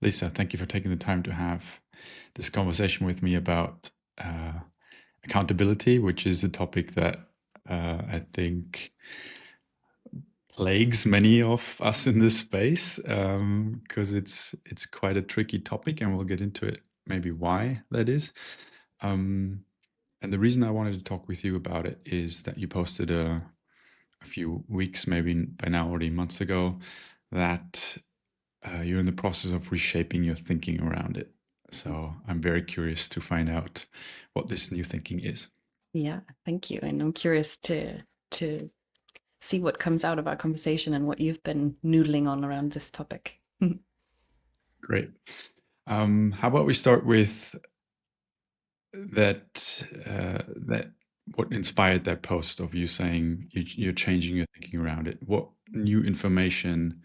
Lisa, thank you for taking the time to have this conversation with me about accountability, which is a topic that I think plagues many of us in this space because it's quite a tricky topic, and we'll get into it maybe why that is. And the reason I wanted to talk with you about it is that you posted a few weeks, maybe by now already months ago, that you're in the process of reshaping your thinking around it. So I'm very curious to find out what this new thinking is. Yeah, thank you. And I'm curious to see what comes out of our conversation and what you've been noodling on around this topic. Great. How about we start with that what inspired that post of you saying you're changing your thinking around it? What new information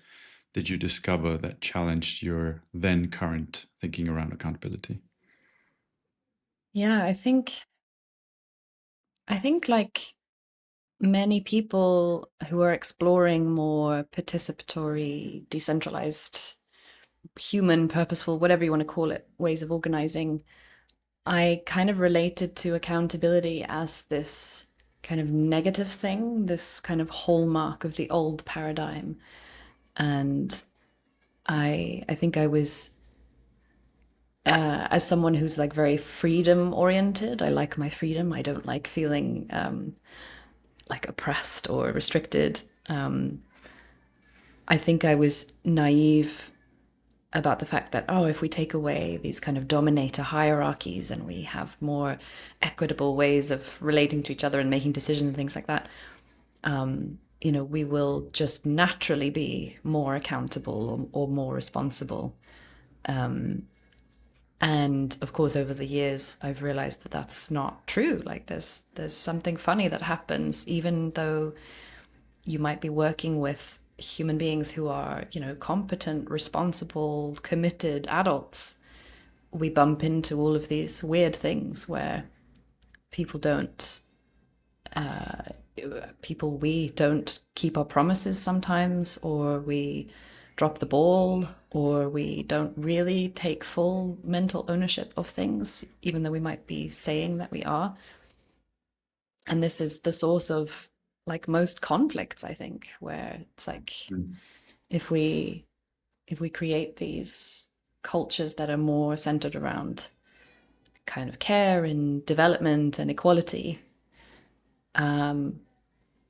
did you discover that challenged your then current thinking around accountability? Yeah, I think like many people who are exploring more participatory, decentralized, human, purposeful, whatever you want to call it, ways of organizing, I kind of related to accountability as this kind of negative thing, this kind of hallmark of the old paradigm. And I think I was as someone who's like very freedom oriented. I like my freedom. I don't like feeling like oppressed or restricted. I think I was naive about the fact that, oh, if we take away these kind of dominator hierarchies and we have more equitable ways of relating to each other and making decisions and things like that, we will just naturally be more accountable or more responsible. And of course, over the years, I've realized that that's not true. Like there's something funny that happens, even though you might be working with human beings who are, competent, responsible, committed adults. We bump into all of these weird things where people don't we don't keep our promises sometimes, or we drop the ball, or we don't really take full mental ownership of things, even though we might be saying that we are. And this is the source of like most conflicts, I think, where it's like Mm. if we create these cultures that are more centered around kind of care and development and equality,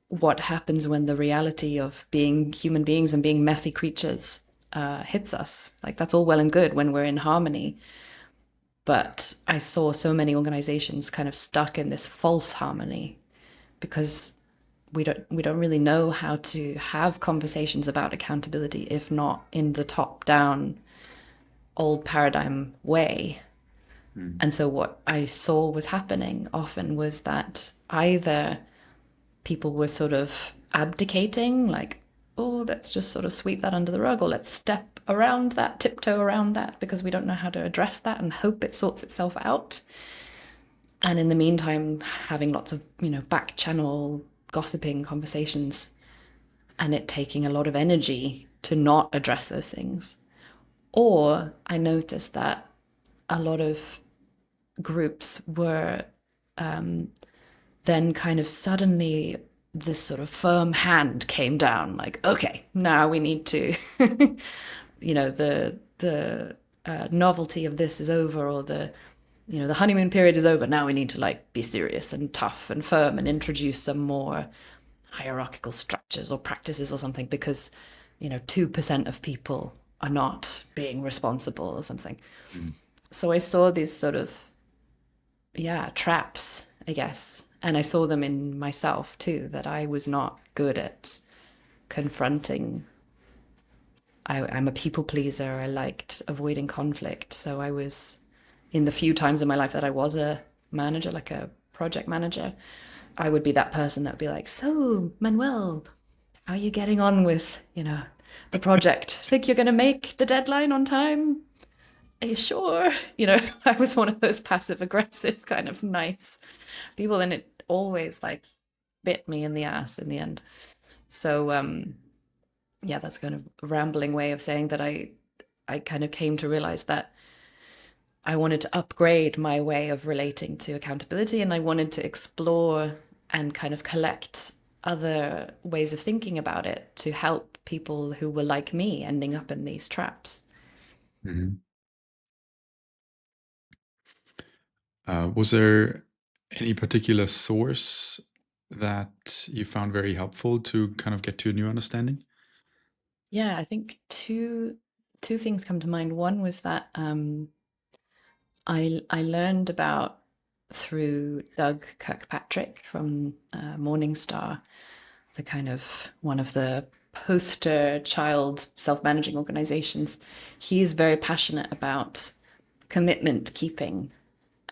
what happens when the reality of being human beings and being messy creatures hits us? Like that's all well and good when we're in harmony, but I saw so many organizations kind of stuck in this false harmony because we don't really know how to have conversations about accountability if not in the top down old paradigm way. Mm. And so what I saw was happening often was that either people were sort of abdicating, like, oh, let's just sort of sweep that under the rug, or let's step around that, tiptoe around that, because we don't know how to address that and hope it sorts itself out. And in the meantime, having lots of, back channel gossiping conversations and it taking a lot of energy to not address those things. Or I noticed that a lot of groups were then kind of suddenly this sort of firm hand came down, like, okay, now we need to, the novelty of this is over, or the honeymoon period is over. Now we need to like be serious and tough and firm and introduce some more hierarchical structures or practices or something because 2% of people are not being responsible or something. Mm. So I saw these sort of traps, I guess. And I saw them in myself too, that I was not good at confronting. I'm a people pleaser. I liked avoiding conflict. So I was, in the few times in my life that I was a manager, like a project manager, I would be that person that would be like, so, Manuel, how are you getting on with, the project? Think you're going to make the deadline on time? Are you sure? I was one of those passive aggressive kind of nice people, and it always like bit me in the ass in the end. So yeah, that's kind of a rambling way of saying that I I kind of came to realize that I wanted to upgrade my way of relating to accountability, and I wanted to explore and kind of collect other ways of thinking about it to help people who were like me ending up in these traps. Mhm. Was there any particular source that you found very helpful to kind of get to a new understanding? Yeah, I think two things come to mind. One was that I learned about through Doug Kirkpatrick from Morningstar, the kind of one of the poster child self-managing organizations. He is very passionate about commitment keeping.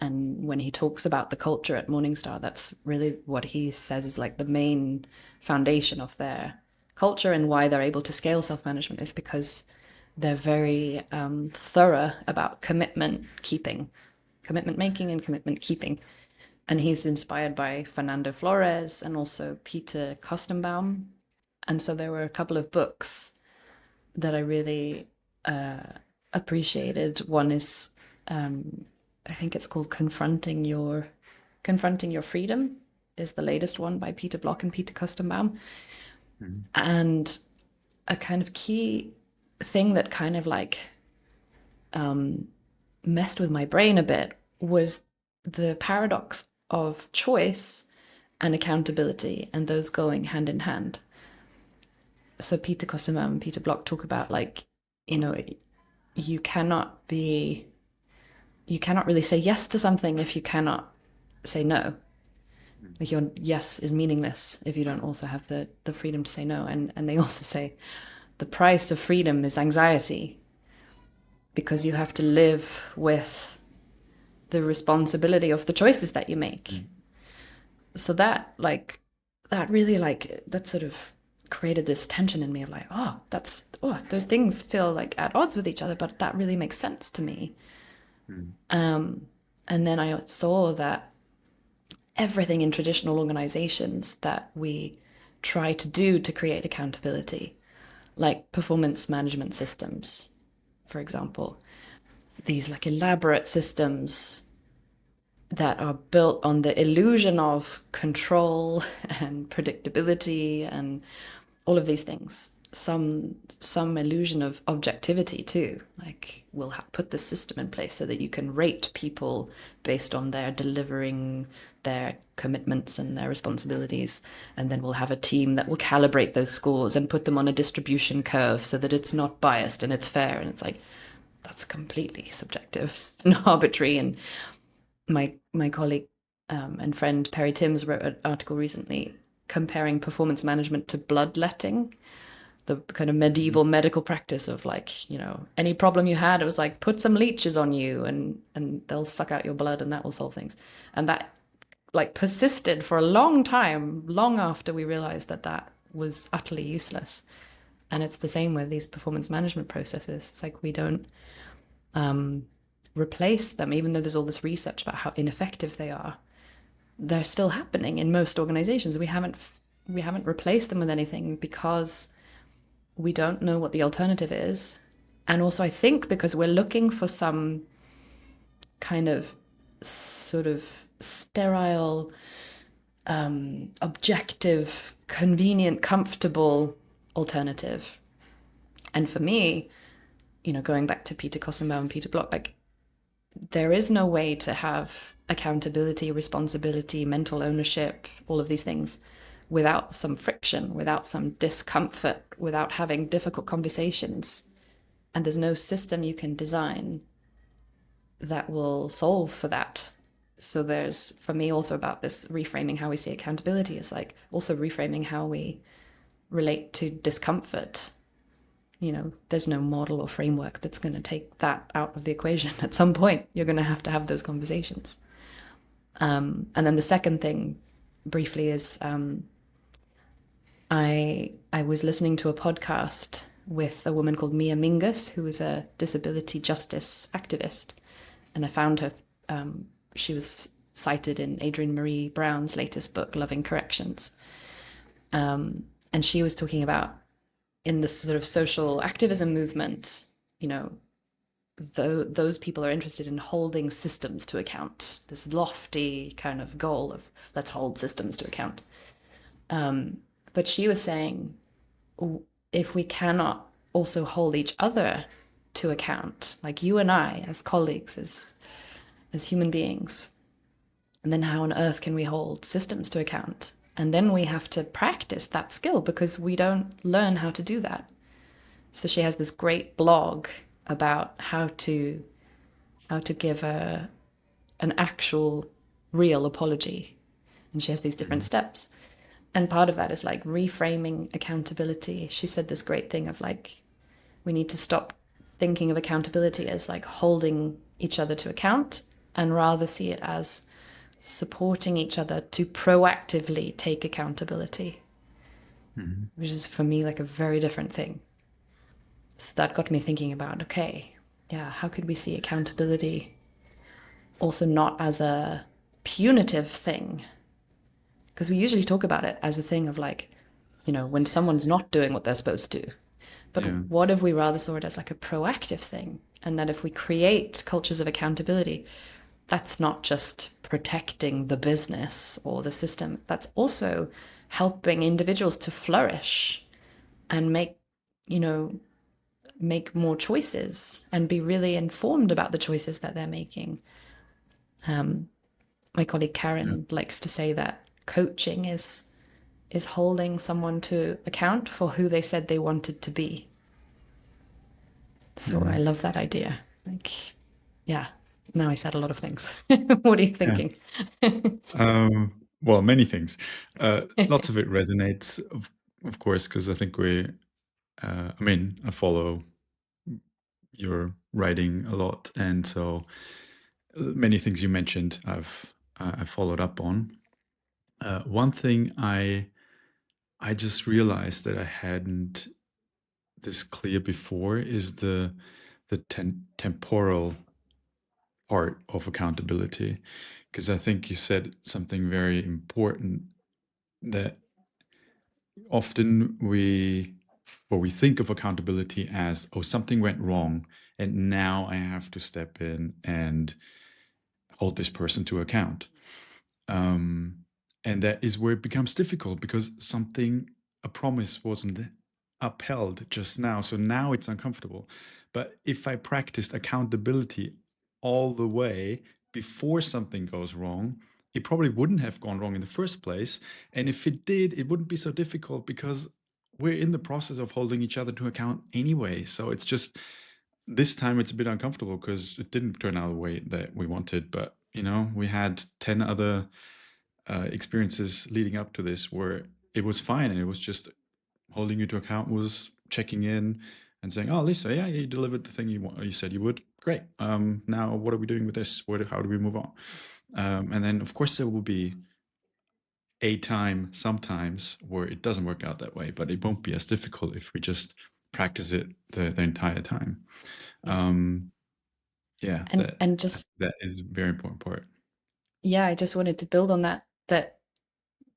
And when he talks about the culture at Morningstar, that's really what he says is like the main foundation of their culture, and why they're able to scale self-management is because they're very thorough about commitment keeping, commitment making and commitment keeping. And he's inspired by Fernando Flores and also Peter Kostenbaum. And so there were a couple of books that I really appreciated. One is, I think it's called Confronting Your Freedom, is the latest one by Peter Block and Peter Kostenbaum. Mhm. And a kind of key thing that kind of like messed with my brain a bit was the paradox of choice and accountability, and those going hand in hand. So Peter Kostenbaum and Peter Block talk about like, you know, you cannot be, you cannot really say yes to something if you cannot say no. Like your yes is meaningless if you don't also have the freedom to say no. And they also say the price of freedom is anxiety, because you have to live with the responsibility of the choices that you make. Mhm. So that like that really like that sort of created this tension in me of like, oh, that's, oh, those things feel like at odds with each other, but that really makes sense to me. Mhm. And then I saw that everything in traditional organizations that we try to do to create accountability, like performance management systems, for example, these like elaborate systems that are built on the illusion of control and predictability and all of these things. Some illusion of objectivity too. Like we'll put this system in place so that you can rate people based on their delivering their commitments and their responsibilities, and then we'll have a team that will calibrate those scores and put them on a distribution curve so that it's not biased and it's fair. And it's like that's completely subjective and arbitrary. And my colleague and friend Perry Timms wrote an article recently comparing performance management to bloodletting, the kind of Mhm. medieval medical practice of like, any problem you had, it was like put some leeches on you and they'll suck out your blood and that will solve things. And that like persisted for a long time, long after we realized that that was utterly useless. And it's the same with these performance management processes. It's like we don't replace them, even though there's all this research about how ineffective they are. They're still happening in most organizations. We haven't replaced them with anything because we don't know what the alternative is. And also, I think because we're looking for some kind of sort of sterile, objective, convenient, comfortable alternative. And for me, going back to Peter Kostenbaum and Peter Block, like there is no way to have accountability, responsibility, mental ownership, all of these things without some friction, without some discomfort, without having difficult conversations. And there's no system you can design that will solve for that. So there's, for me, also about this reframing how we see accountability is like also reframing how we relate to discomfort. There's no model or framework that's going to take that out of the equation. At some point, you're going to have those conversations. And then the second thing, briefly, is I was listening to a podcast with a woman called Mia Mingus, who is a disability justice activist, and I found her. She was cited in Adrienne Marie Brown's latest book, Loving Corrections, and she was talking about in this sort of social activism movement, those people are interested in holding systems to account, this lofty kind of goal of let's hold systems to account. But she was saying, if we cannot also hold each other to account, like you and I as colleagues, as human beings, and then how on earth can we hold systems to account? And then we have to practice that skill because we don't learn how to do that. So she has this great blog about how to give an actual real apology. And she has these different Mhm. steps. And part of that is like reframing accountability. She said this great thing of like, we need to stop thinking of accountability as like holding each other to account and rather see it as supporting each other to proactively take accountability, Mhm. which is for me like a very different thing. So that got me thinking about, okay, yeah, how could we see accountability also not as a punitive thing? Because we usually talk about it as a thing of like, when someone's not doing what they're supposed to. Yeah. But what if we rather saw it as like a proactive thing? And that if we create cultures of accountability, that's not just protecting the business or the system, that's also helping individuals to flourish and you know, make more choices and be really informed about the choices that they're making. Um, my colleague Yeah. Karen likes to say that coaching is holding someone to account for who they said they wanted to be. So I Mhm. love that idea. Like, yeah. Now I said a lot of things. What are you Yeah. thinking? Well, many things. Lots of it resonates, of course, because I think I mean, I follow your writing a lot, and so many things you mentioned, I followed up on. One thing I just realized that I hadn't this clear before is the temporal part of accountability, because I think you said something very important that often we think of accountability as, oh, something went wrong and now I have to step in and hold this person to account. um, and that is where it becomes difficult because a promise wasn't upheld just now, so now it's uncomfortable. But if I practiced accountability all the way before something goes wrong, it probably wouldn't have gone wrong in the first place. And if it did, it wouldn't be so difficult because we're in the process of holding each other to account anyway. So it's just this time it's a bit uncomfortable because it didn't turn out the way that we wanted. But we had 10 other experiences leading up to this where it was fine, and it was just holding you to account, was checking in and saying, "Oh, Lisa, yeah, you delivered the thing you said you would. Great. Now what are we doing with this? How do we move on?" And then of course there will be a time sometimes where it doesn't work out that way, but it won't be as difficult if we just practice it the entire time. Yeah. Um, yeah, And just that is a very important part. yeah, I just wanted to build on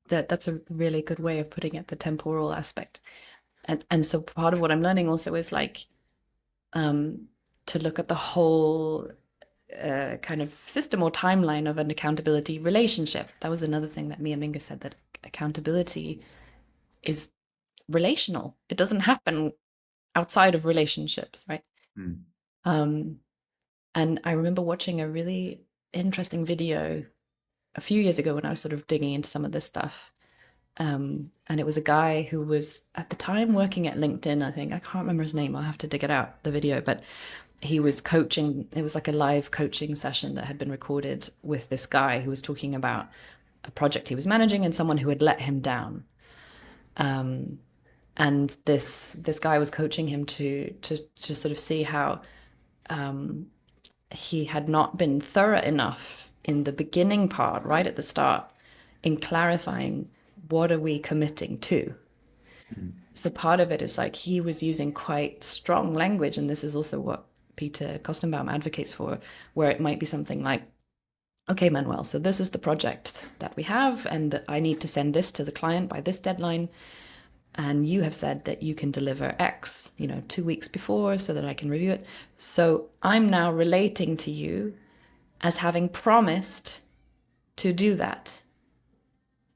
that's a really good way of putting it, the temporal aspect. And so part of what I'm learning also is like um to look at the whole kind of system or timeline of an accountability relationship. That was another thing that Mia Minga said, that accountability is relational. It doesn't happen outside of relationships, right? Mm. Um, and I remember watching a really interesting video a few years ago when I was sort of digging into some of this stuff. And it was a guy who was at the time working at LinkedIn, I think. I can't remember his name. I'll have to dig it out, the video. But he was coaching. It was like a live coaching session that had been recorded with this guy who was talking about a project he was managing and someone who had let him down. And this guy was coaching him to sort of see how he had not been thorough enough in the beginning part, right at the start, in clarifying what are we committing to. Mm. So part of it is like he was using quite strong language, and this is also what Peter Kostenbaum advocates for, where it might be something like, okay, Manuel, so this is the project that we have, and I need to send this to the client by this deadline. and you have said that you can deliver X, 2 weeks before so that I can review it. So I'm now relating to you as having promised to do that.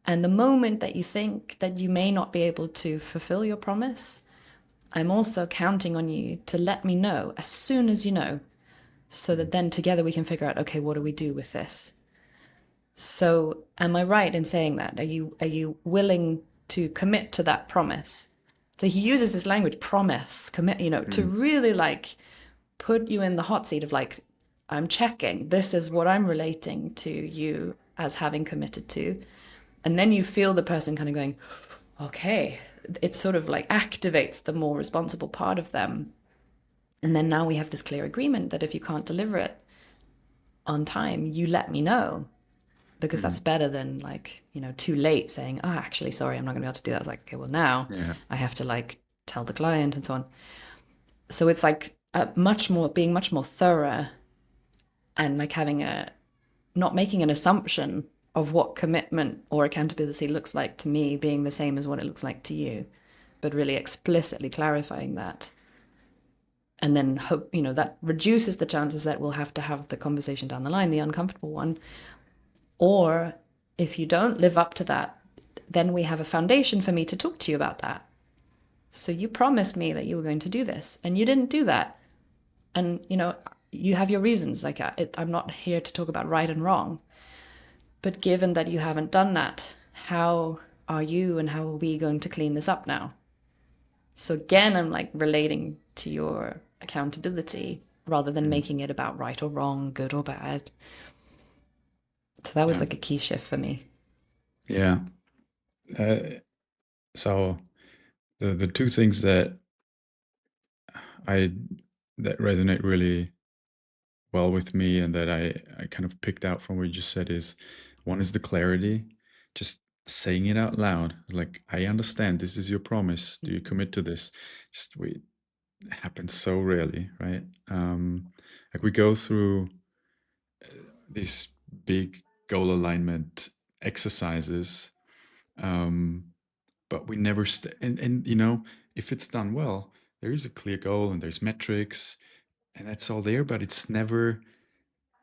And the moment that you think that you may not be able to fulfill your promise, I'm also counting on you to let me know as soon as you know, so that then together we can figure out, okay, what do we do with this? So am I right in saying that? Are you willing to commit to that promise? So he uses this language, promise, commit, to Mm. really like put you in the hot seat of like, I'm checking. This is what I'm relating to you as having committed to. And then you feel the person kind of going, okay, it sort of like activates the more responsible part of them. And then now we have this clear agreement that if you can't deliver it on time, you let me know, because that's Mm. better than like, too late saying, oh, actually, sorry, I'm not gonna be able to do that. It's like, okay, well, now Yeah. I have to like tell the client and so on. So it's like being much more thorough, and like not making an assumption of what commitment or accountability looks like to me being the same as what it looks like to you, but really explicitly clarifying that. And then hope, that reduces the chances that we'll have to have the conversation down the line, the uncomfortable one. Or if you don't live up to that, then we have a foundation for me to talk to you about that. So you promised me that you were going to do this and you didn't do that. And, you have your reasons. Like, I'm not here to talk about right and wrong. But given that you haven't done that, how are you and how are we going to clean this up now? So again, I'm like relating to your accountability rather than Mm. making it about right or wrong, good or bad. So that was Yeah. like a key shift for me. Yeah. Uh, so the two things I that resonate really well with me and that I kind of picked out from what you just said is, one is the clarity, just saying it out loud. Like, I understand this is your promise. Do you commit to this? Just we It happens so rarely, right? Like, we go through these big goal alignment exercises, um, but we never and if it's done well, there is a clear goal and there's metrics and that's all there, but it's never,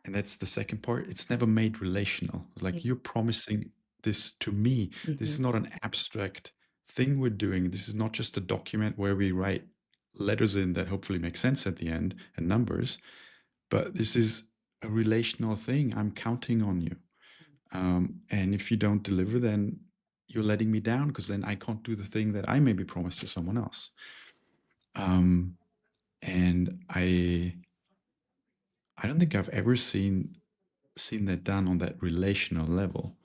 and that's the second part, it's never made relational. It's like, you're promising this to me. This Mm-hmm. is not an abstract thing we're doing. This is not just a document where we write letters in that hopefully make sense at the end and numbers, but this is a relational thing. I'm counting on you. And if you don't deliver, then you're letting me down, because then I can't do the thing that I maybe promised to someone else. Um, and I don't think I've ever seen that done on that relational level.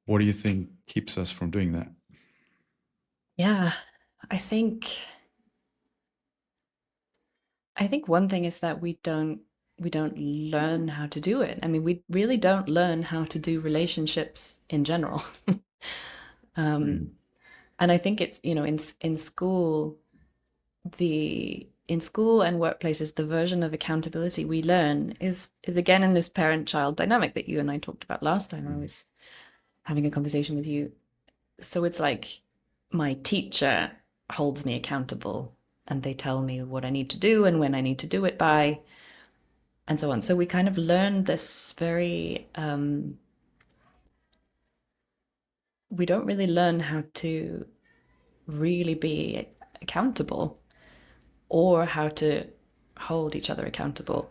What do you think keeps us from doing that? Yeah, I think I think one thing is that we don't learn how to do it. I mean, we really don't learn how to do relationships in general. Mm. um, and I think it's, in school and workplaces, the version of accountability we learn is again in this parent-child dynamic that you and I talked about last time I Mm. was having a conversation with you. So it's like my teacher holds me accountable and they tell me what I need to do and when I need to do it by, and so on. So we kind of learn this very, we don't really learn how to really be accountable or how to hold each other accountable.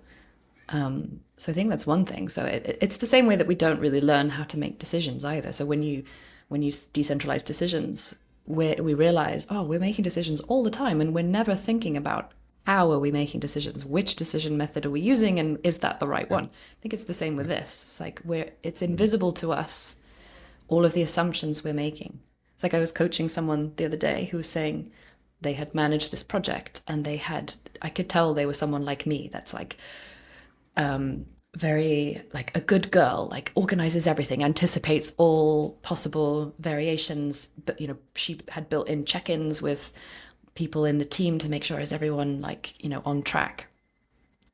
So I think that's one thing. So it's the same way that we don't really learn how to make decisions either. So when you decentralize decisions, we realize, oh, we're making decisions all the time, and we're never thinking about how are we making decisions, which decision method are we using, and is that the right Yeah. one? I think it's the same with Yeah. this. It's like it's Mm. invisible to us, all of the assumptions we're making. It's like I was coaching someone the other day who was saying they had managed this project and I could tell they were someone like me that's like very like a good girl, like organizes everything, anticipates all possible variations. But she had built in check-ins with people in the team to make sure is everyone like on track.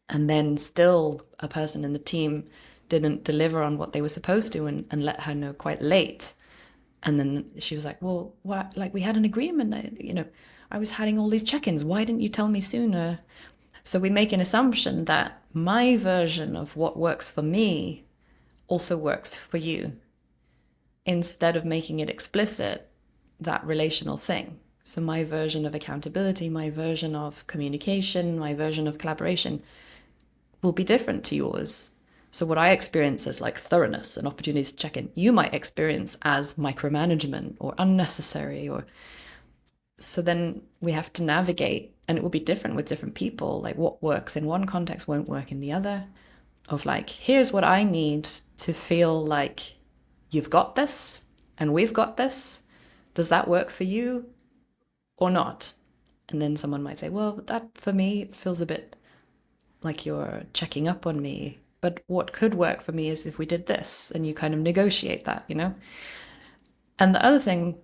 And then still a person in the team didn't deliver on what they were supposed to, and let her know quite late. And then she was like, well, what? Like, we had an agreement that, I was having all these check ins. Why didn't you tell me sooner? So we make an assumption that my version of what works for me also works for you, instead of making it explicit, that relational thing. So my version of accountability, my version of communication, my version of collaboration will be different to yours. So what I experience as like thoroughness and opportunities to check in, you might experience as micromanagement or unnecessary. Or so then we have to navigate, and it will be different with different people. Like what works in one context won't work in the other. Of like, here's what I need to feel like you've got this and we've got this. Does that work for you or not? And then someone might say, well, that for me feels a bit like you're checking up on me. But what could work for me is if we did this, and you kind of negotiate that. And the other thing,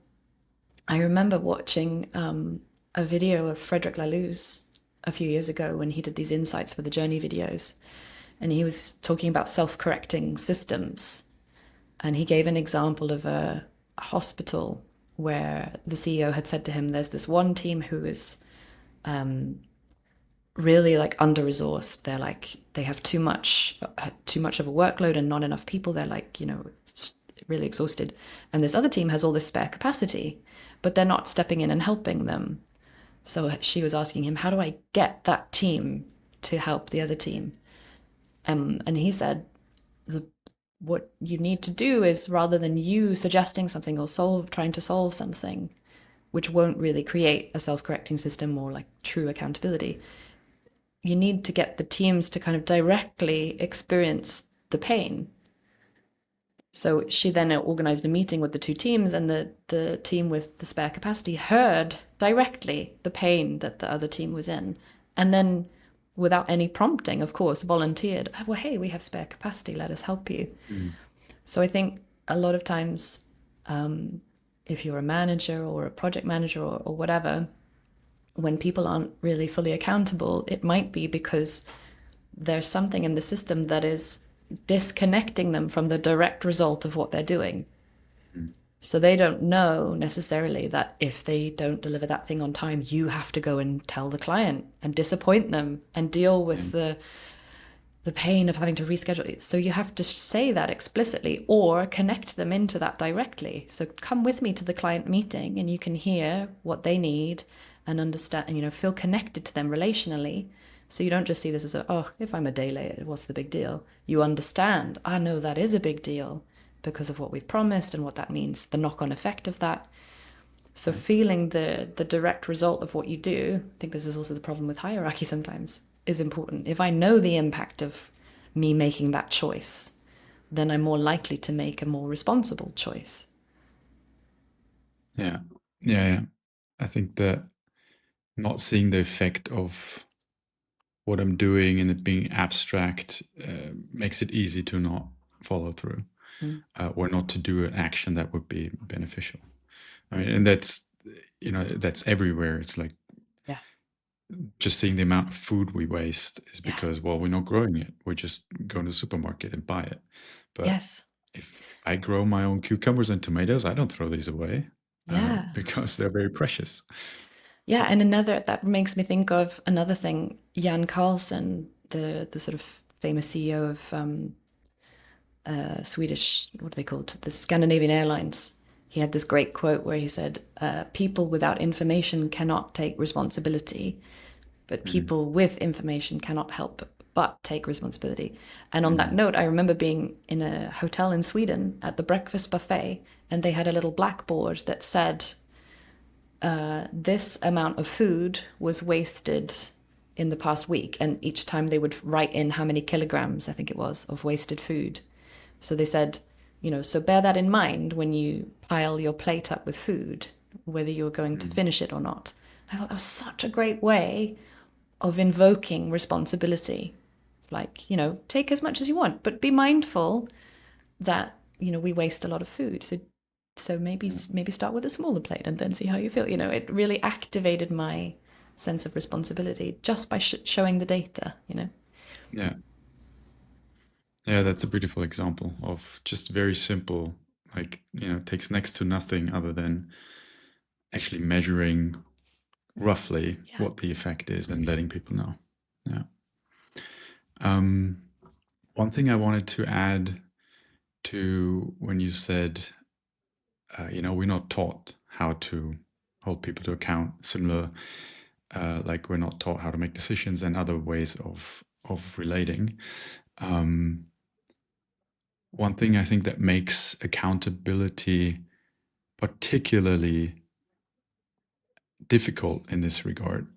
I remember watching a video of Frederick Laloux's a few years ago when he did these insights for the Journey videos. And he was talking about self-correcting systems. And he gave an example of a hospital where the CEO had said to him, there's this one team who is really like under-resourced. They're like, they have too much of a workload and not enough people. They're like, really exhausted. And this other team has all this spare capacity, but they're not stepping in and helping them. So she was asking him, how do I get that team to help the other team? And he said, what you need to do is, rather than you suggesting something or trying to solve something, which won't really create a self-correcting system or like true accountability, you need to get the teams to kind of directly experience the pain. So she then organized a meeting with the two teams, and the team with the spare capacity heard directly the pain that the other team was in. And then, without any prompting, of course, volunteered, well, hey, we have spare capacity, let us help you. Mm. So I think a lot of times, if you're a manager or a project manager or whatever, when people aren't really fully accountable, it might be because there's something in the system that is disconnecting them from the direct result of what they're doing. Mm. So they don't know necessarily that if they don't deliver that thing on time, you have to go and tell the client and disappoint them and deal with Yeah. the pain of having to reschedule it. So you have to say that explicitly or connect them into that directly. So come with me to the client meeting and you can hear what they need and understand, and feel connected to them relationally. So you don't just see this as if I'm a day late, what's the big deal? You understand, I know that is a big deal because of what we've promised and what that means, the knock-on effect of that. So Yeah. feeling the direct result of what you do, I think this is also the problem with hierarchy sometimes, is important. If I know the impact of me making that choice, then I'm more likely to make a more responsible choice. Yeah. Yeah. Yeah. I think that not seeing the effect of what I'm doing and it being abstract makes it easy to not follow through Mm. or not to do an action that would be beneficial. I mean, and that's everywhere. It's like Yeah. just seeing the amount of food we waste is Yeah. because, well, we're not growing it. We just go to the supermarket and buy it. But Yes. if I grow my own cucumbers and tomatoes, I don't throw these away Yeah. because they're very precious. Yeah. And that makes me think of another thing. Jan Carlson, the sort of famous CEO of Swedish, what are they called? The Scandinavian Airlines. He had this great quote where he said, people without information cannot take responsibility, but Mm, people with information cannot help but take responsibility. And on that mm, note, I remember being in a hotel in Sweden at the breakfast buffet, and they had a little blackboard that said, this amount of food was wasted in the past week. And each time they would write in how many kilograms, I think it was, of wasted food. So they said, so bear that in mind when you pile your plate up with food, whether you're going to mm. finish it or not. I thought that was such a great way of invoking responsibility. Like, take as much as you want, but be mindful that, we waste a lot of food. So maybe start with a smaller plate and then see how you feel. It really activated my sense of responsibility just by showing the data. Yeah. Yeah, that's a beautiful example of just very simple like, takes next to nothing other than actually measuring roughly Yeah. what the effect is and letting people know. Yeah. Um, one thing I wanted to add to when you said, we're not taught how to hold people to account, similar, like we're not taught how to make decisions and other ways of relating. Um, one thing I think that makes accountability particularly difficult in this regard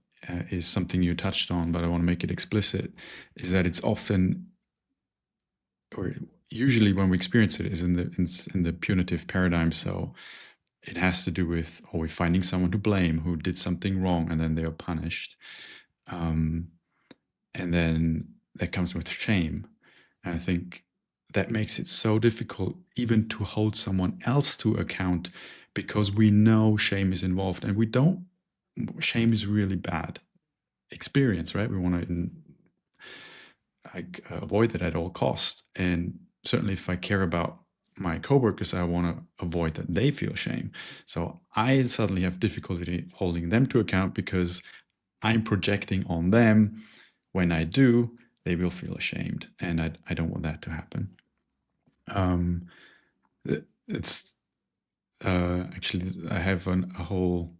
is something you touched on, but I want to make it explicit, is that it's often, or usually when we experience it, is in the punitive paradigm. So it has to do with, are we finding someone to blame who did something wrong and then they are punished? Um, and then that comes with shame. And I think that makes it so difficult even to hold someone else to account because we know shame is involved and we don't, shame is really bad experience, right? We want to avoid that at all costs. And certainly if I care about my coworkers, I want to avoid that they feel shame. So I suddenly have difficulty holding them to account because I'm projecting on them. When I do, they will feel ashamed, and I don't want that to happen. Um, it's actually, I have a whole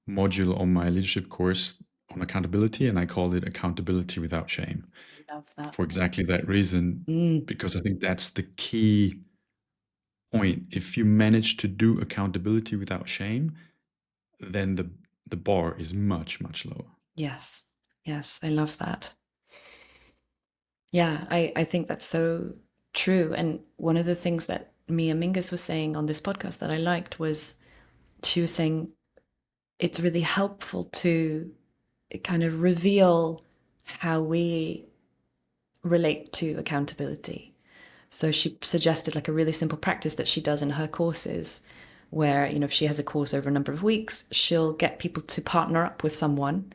module on my leadership course on accountability, and I call it accountability without shame, I love that. for exactly that reason, Mm, because I think that's the key point. If you manage to do accountability without shame, then the bar is much, much lower. yes. Yes. I love that. Yeah. I think that's so true. And one of the things that Mia Mingus was saying on this podcast that I liked was she was saying it's really helpful to kind of reveal how we relate to accountability. So she suggested like a really simple practice that she does in her courses where, if she has a course over a number of weeks, she'll get people to partner up with someone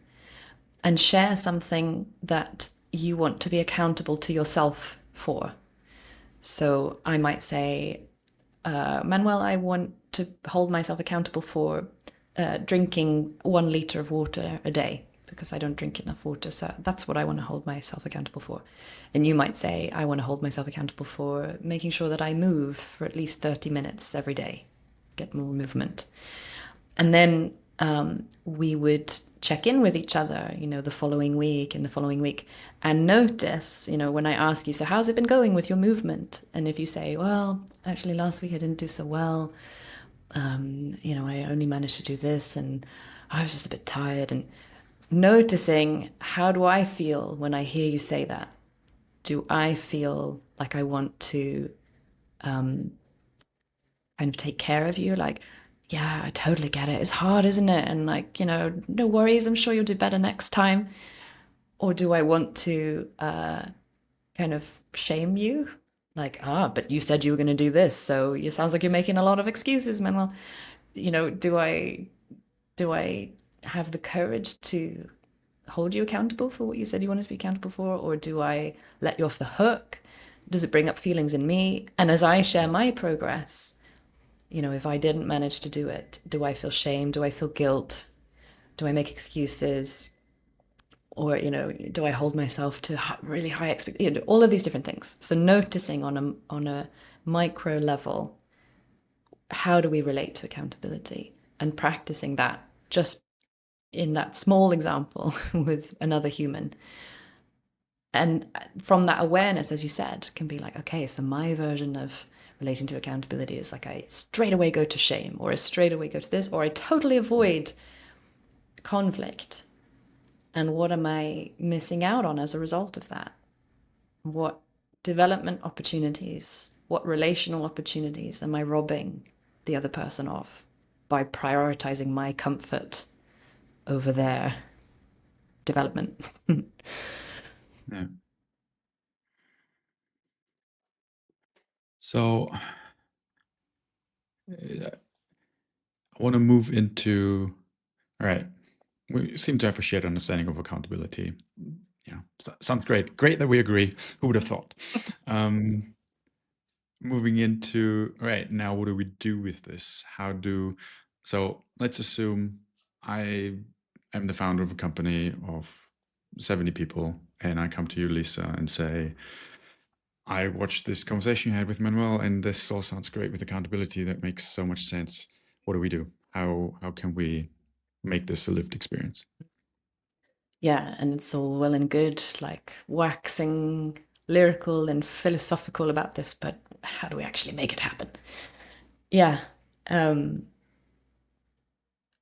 and share something that you want to be accountable to yourself for. So I might say, Manuel, I want to hold myself accountable for drinking 1 liter of water a day because I don't drink enough water. So that's what I want to hold myself accountable for. And you might say, I want to hold myself accountable for making sure that I move for at least 30 minutes every day, get more movement. And then we would check in with each other, the following week and the following week, and notice, when I ask you, so how's it been going with your movement? And if you say, well, actually last week I didn't do so well, I only managed to do this and I was just a bit tired. And noticing, how do I feel when I hear you say that? Do I feel like I want to kind of take care of you? Like, yeah, I totally get it. It's hard, isn't it? And like, no worries. I'm sure you'll do better next time. Or do I want to kind of shame you? Like, but you said you were going to do this, so it sounds like you're making a lot of excuses, Manuel. Do I have the courage to hold you accountable for what you said you wanted to be accountable for, or do I let you off the hook? Does it bring up feelings in me? And as I share my progress, if I didn't manage to do it, do I feel shame? Do I feel guilt? Do I make excuses? Or, do I hold myself to really high expectations? All of these different things. So noticing on a micro level, how do we relate to accountability, and practicing that just in that small example with another human. And from that awareness, as you said, can be like, okay, so my version of relating to accountability is like I straight away go to shame, or I straight away go to this, or I totally avoid conflict. And what am I missing out on as a result of that? What development opportunities, what relational opportunities am I robbing the other person of by prioritizing my comfort over their development? Yeah. So I want to move into, all right, we seem to have a shared understanding of accountability. Yeah, sounds great. Great that we agree. Who would have thought? Um, moving into right now, what do we do with this? So let's assume I am the founder of a company of 70 people, and I come to you, Lisa, and say, I watched this conversation you had with Manuel, and this all sounds great with accountability. That makes so much sense. What do we do? How can we make this a lived experience? Yeah, and it's all well and good, like waxing lyrical and philosophical about this, but how do we actually make it happen? Yeah. Um,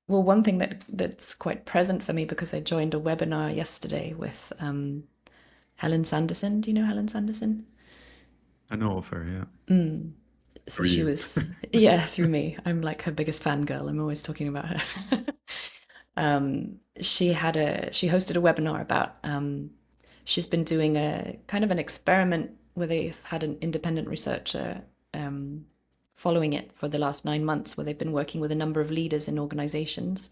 well, one thing that's quite present for me because I joined a webinar yesterday with Helen Sanderson. Do you know Helen Sanderson? I know of her, yeah. Mm. So Through she you. was, yeah, through me. I'm like her biggest fangirl. I'm always talking about her. She hosted a webinar about she's been doing a kind of an experiment where they've had an independent researcher um, following it for the last 9 months, where they've been working with a number of leaders in organizations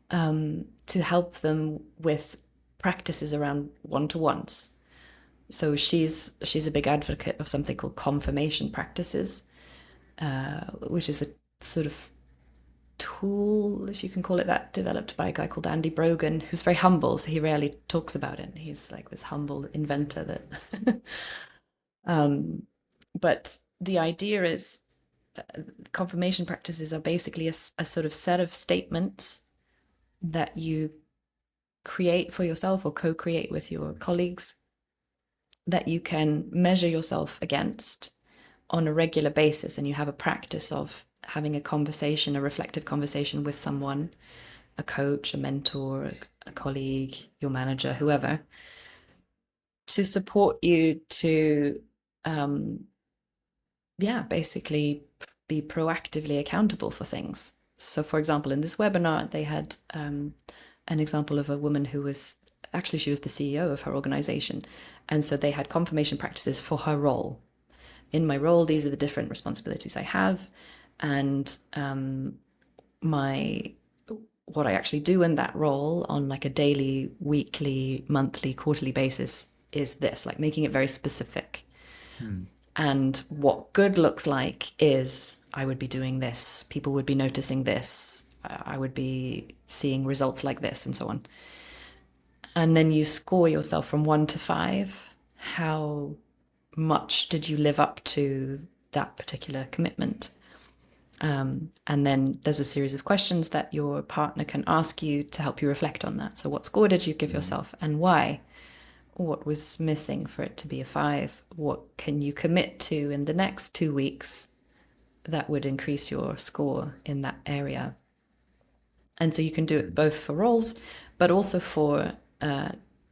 to help them with practices around one-to-ones. So she's a big advocate of something called confirmation practices, which is a sort of tool, if you can call it that, developed by a guy called Andy Brogan, who's very humble, so he rarely talks about it. He's like this humble inventor that. But the idea is confirmation practices are basically a sort of set of statements that you create for yourself or co-create with your colleagues that you can measure yourself against on a regular basis, and you have a practice of having a conversation, a reflective conversation with someone, a coach, a mentor, a colleague, your manager, whoever, to support you to, basically be proactively accountable for things. So, for example, in this webinar, they had an example of a woman who was actually, she was the CEO of her organization. And so they had confirmation practices for her role. In my role, these are the different responsibilities I have. And my what I actually do in that role on like a daily, weekly, monthly, quarterly basis is this, like making it very specific. Hmm. And what good looks like is I would be doing this, people would be noticing this, I would be seeing results like this, and so on. And then you score yourself from 1 to 5. How much did you live up to that particular commitment? And then there's a series of questions that your partner can ask you to help you reflect on that. So, what score did you give Hmm. yourself and why? What was missing for it to be a 5? What can you commit to in the next 2 weeks that would increase your score in that area? And so you can do it Hmm. both for roles, but also for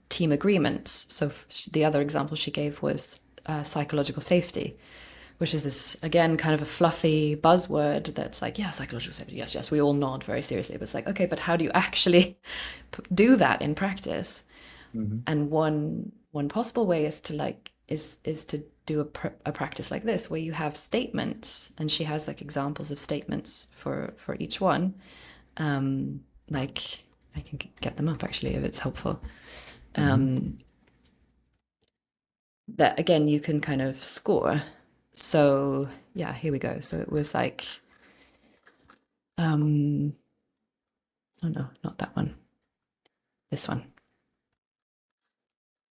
team agreements. So the other example she gave was psychological safety, which is this, again, kind of a fluffy buzzword that's like, yeah, psychological safety, yes, yes, we all nod very seriously. But it's like, okay, but how do you actually do that in practice? Hmm. And one possible way is to do a practice like this, where you have statements, and she has like examples of statements for each one. Like I can get them up actually if it's helpful. Hmm. Um, that again you can kind of score. So yeah, here we go. So it was like, um, oh no, not that one. This one.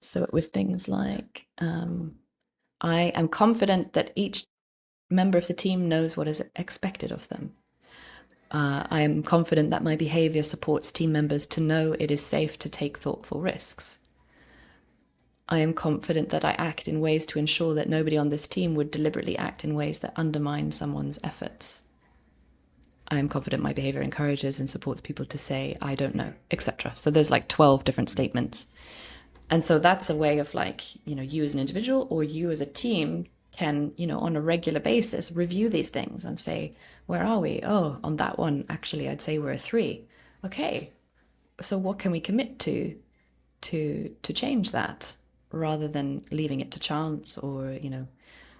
So it was things like, I am confident that each member of the team knows what is expected of them. I am confident that my behavior supports team members to know it is safe to take thoughtful risks. I am confident that I act in ways to ensure that nobody on this team would deliberately act in ways that undermine someone's efforts. I am confident my behavior encourages and supports people to say, I don't know, etc. So there's like 12 different statements. And so that's a way of like, you as an individual or you as a team can, on a regular basis, review these things and say, where are we? Oh, on that one, actually, I'd say we're a 3. Okay. So what can we commit to change that rather than leaving it to chance or,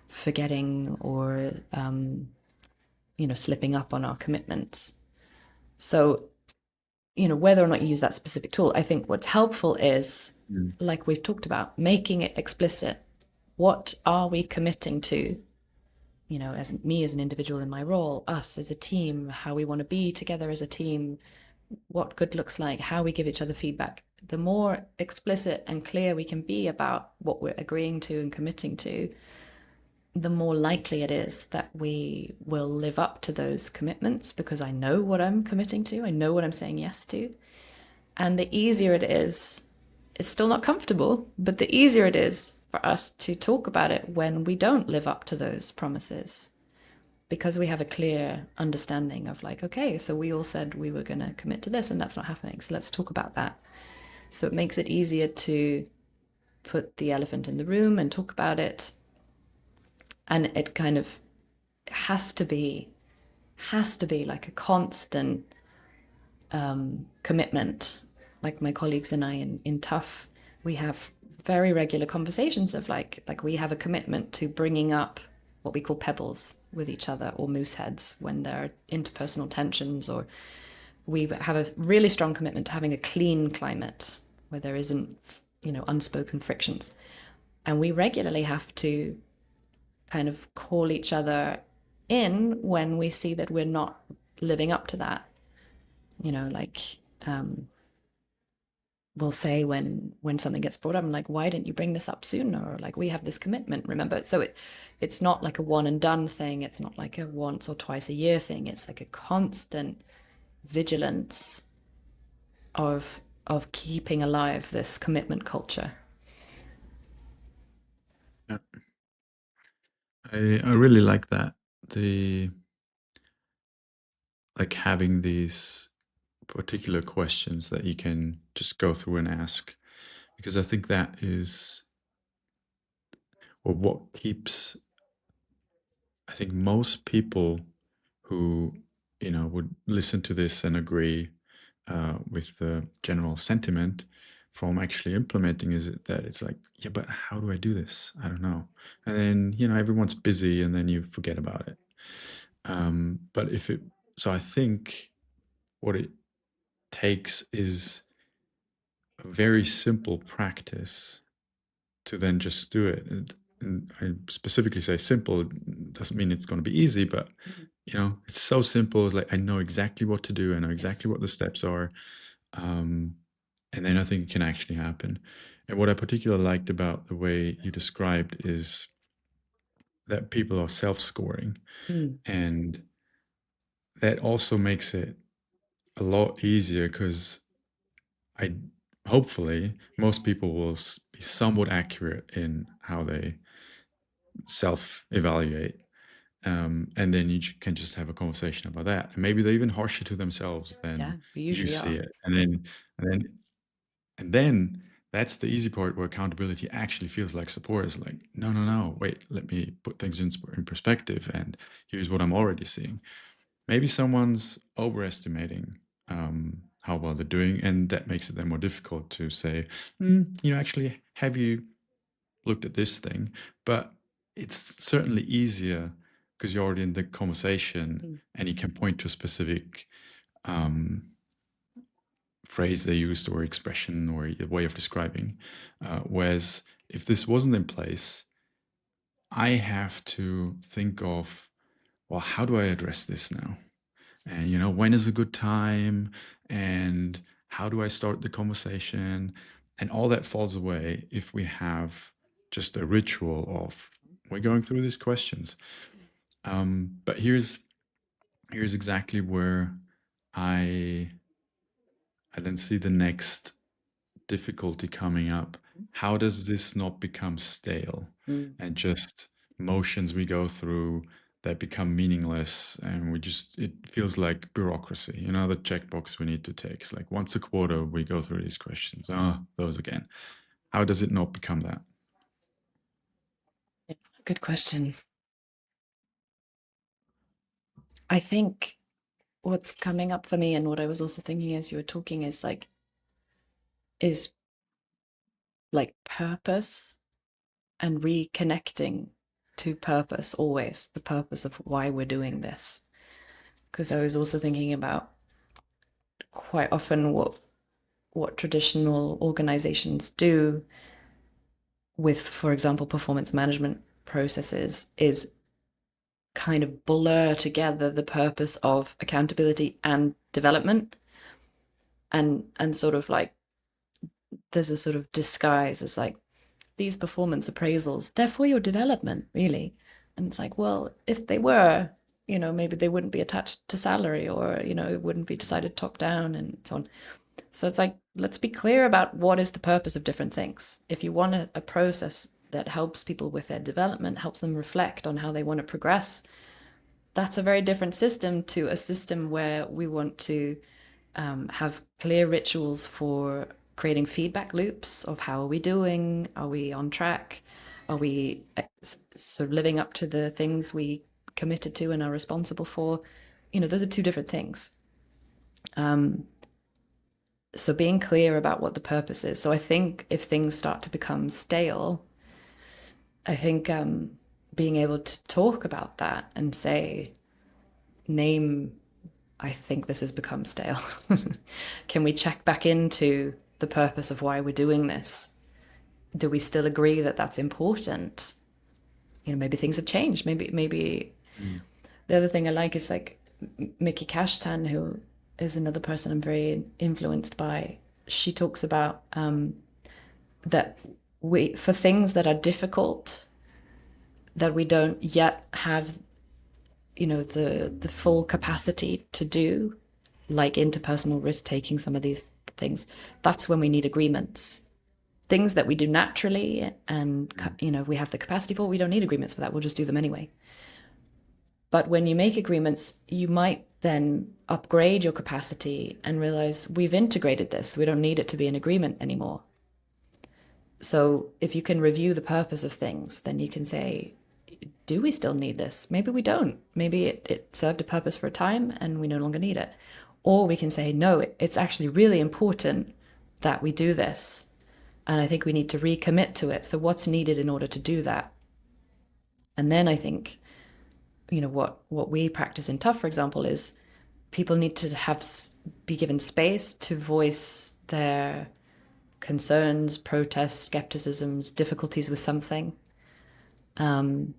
forgetting or, slipping up on our commitments. So, whether or not you use that specific tool, I think what's helpful is, Hmm. like we've talked about, making it explicit. What are we committing to as me as an individual in my role, us as a team, how we want to be together as a team, what good looks like, how we give each other feedback, the more explicit and clear we can be about what we're agreeing to and committing to, the more likely it is that we will live up to those commitments because I know what I'm committing to, I know what I'm saying yes to. And the easier it is, it's still not comfortable, but the easier it is for us to talk about it when we don't live up to those promises because we have a clear understanding of like, okay, so we all said we were going to commit to this and that's not happening. So let's talk about that. So it makes it easier to put the elephant in the room and talk about it. And it kind of has to be like a constant commitment. Like my colleagues and I in Tough, we have very regular conversations of like we have a commitment to bringing up what we call pebbles with each other or moose heads when there are interpersonal tensions, or we have a really strong commitment to having a clean climate where there isn't, unspoken frictions. And we regularly have to kind of call each other in when we see that we're not living up to that. Like we'll say when something gets brought up, I'm like, why didn't you bring this up sooner? Or like, we have this commitment, remember? So it's not like a one and done thing. It's not like a once or twice a year thing. It's like a constant vigilance of keeping alive this commitment culture. Yeah. I really like that. The like having these particular questions that you can just go through and ask, because I think that is what keeps, I think most people who would listen to this and agree with the general sentiment from actually implementing is that it's like, yeah, but how do I do this? I don't know. And then everyone's busy, and then you forget about it. But if it, so I think what it takes is a very simple practice to then just do it. And I specifically say simple, it doesn't mean it's going to be easy, but it's so simple. It's like I know exactly what to do. I know exactly Yes. what the steps are, and then I think it can actually happen. And what I particularly liked about the way you described is that people are self-scoring, Mm. and that also makes it a lot easier because I hopefully most people will be somewhat accurate in how they self-evaluate. And then you can just have a conversation about that. And maybe they're even harsher to themselves Yeah, than we you usually see are. it. And then that's the easy part where accountability actually feels like support. Is like, no, no, no, wait, let me put things in perspective. And here's what I'm already seeing. Maybe someone's overestimating how well they're doing, and that makes it then more difficult to say, actually, have you looked at this thing? But it's certainly easier because you're already in the conversation Mm. and you can point to a specific um, phrase they used or expression or a way of describing. Whereas if this wasn't in place, I have to think of, well, how do I address this now? And when is a good time, and how do I start the conversation? And all that falls away if we have just a ritual of we're going through these questions. But here's exactly where I I then see the next difficulty coming up. How does this not become stale Mm. and just motions we go through that become meaningless, and it feels like bureaucracy, the checkbox we need to take. It's like once a quarter we go through these questions. Oh, those again. How does it not become that? Yeah, good question. I think what's coming up for me and what I was also thinking as you were talking is like purpose and reconnecting to purpose, always the purpose of why we're doing this. Because I was also thinking about quite often what traditional organizations do with, for example, performance management processes is kind of blur together the purpose of accountability and development, and sort of like there's a sort of disguise as like these performance appraisals, they're for your development, really. And it's like, well, if they were, maybe they wouldn't be attached to salary, or, it wouldn't be decided top down and so on. So it's like, let's be clear about what is the purpose of different things. If you want a process that helps people with their development, helps them reflect on how they want to progress, that's a very different system to a system where we want to have clear rituals for creating feedback loops of how are we doing? Are we on track? Are we sort of living up to the things we committed to and are responsible for? Those are two different things. So being clear about what the purpose is. So I think if things start to become stale, I think being able to talk about that and say, name, I think this has become stale. Can we check back into the purpose of why we're doing this? Do we still agree that that's important? Maybe things have changed. Maybe the other thing I like is like Mickey Kashtan, who is another person I'm very influenced by. She talks about that for things that are difficult, that we don't yet have the full capacity to do, like interpersonal risk taking, some of these things, that's when we need agreements. Things that we do naturally and we have the capacity for, we don't need agreements for that, we'll just do them anyway. But when you make agreements, you might then upgrade your capacity and realize we've integrated this, we don't need it to be an agreement anymore. So if you can review the purpose of things, then you can say, do we still need this? Maybe we don't. Maybe it served a purpose for a time and we no longer need it. Or we can say, no, it's actually really important that we do this. And I think we need to recommit to it. So what's needed in order to do that? And then I think, what we practice in Tough, for example, is people need to be given space to voice their concerns, protests, skepticisms, difficulties with something, and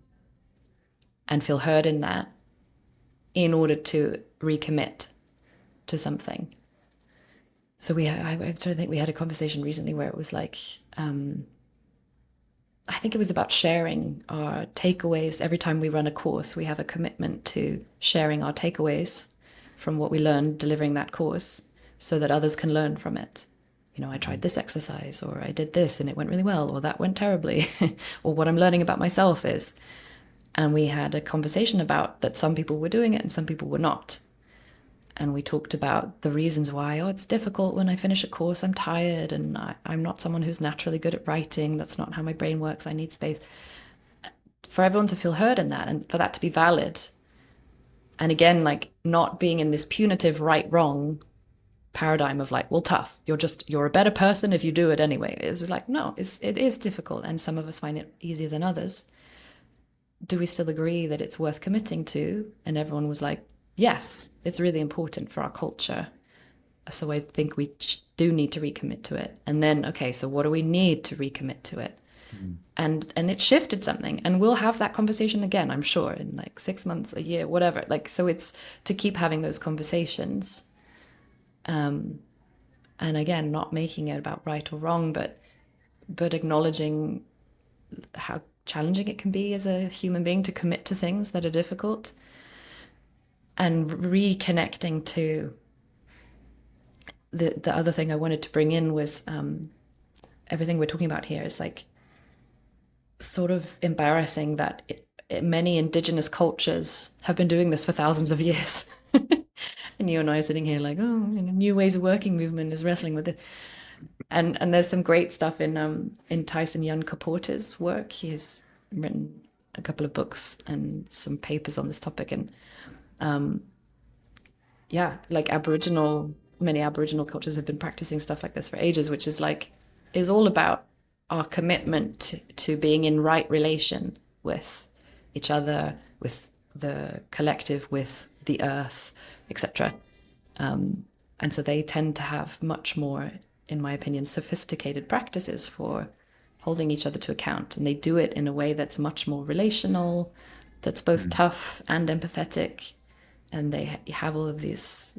feel heard in that in order to recommit to something. So I don't think we had a conversation recently where it was like, I think it was about sharing our takeaways. Every time we run a course, we have a commitment to sharing our takeaways from what we learned delivering that course so that others can learn from it. I tried this exercise, or I did this and it went really well, or that went terribly, or what I'm learning about myself is. And we had a conversation about that some people were doing it and some people were not. And we talked about the reasons why. Oh, it's difficult when I finish a course. I'm tired and I'm not someone who's naturally good at writing. That's not how my brain works. I need space. For everyone to feel heard in that and for that to be valid. And again, like not being in this punitive right-wrong paradigm of like, well, tough. You're a better person if you do it anyway. It's like, no, it is difficult. And some of us find it easier than others. Do we still agree that it's worth committing to? And everyone was like, yes, it's really important for our culture. So I think we do need to recommit to it. And then, okay, so what do we need to recommit to it? And it shifted something. And we'll have that conversation again, I'm sure, in like 6 months, a year, whatever. Like, so it's to keep having those conversations. And again, not making it about right or wrong, but acknowledging how challenging it can be as a human being to commit to things that are difficult. And reconnecting to the other thing I wanted to bring in was everything we're talking about here is like sort of embarrassing that many indigenous cultures have been doing this for thousands of years. And you and I are sitting here like, oh, new ways of working movement is wrestling with it. And there's some great stuff in Tyson Yunkaporta's work. He's written a couple of books and some papers on this topic. And like many Aboriginal cultures have been practicing stuff like this for ages, which is all about our commitment to being in right relation with each other, with the collective, with the earth, etc. And so they tend to have much more, in my opinion, sophisticated practices for holding each other to account. And they do it in a way that's much more relational, that's both Mm. tough and empathetic, and they have all of these,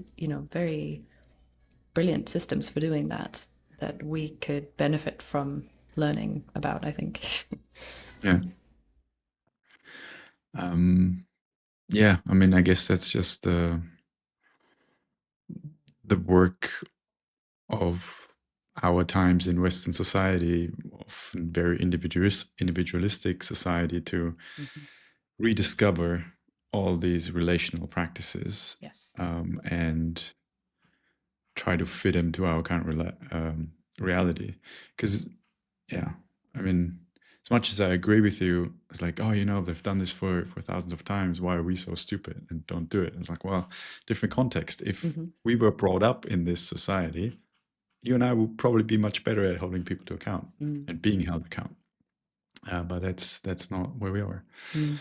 very brilliant systems for doing that that we could benefit from learning about, I think. Yeah. Um, yeah. I mean, I guess that's just the work of our times in Western society, often very individualistic society, to Mhm. rediscover all these relational practices, Yes. and try to fit them to our current reality. Because, yeah, I mean, as much as I agree with you, it's like, oh, they've done this for thousands of times. Why are we so stupid and don't do it? And it's like, well, different context. If Hmm. we were brought up in this society, you and I would probably be much better at holding people to account Mm. and being held account. But that's not where we are. Mm.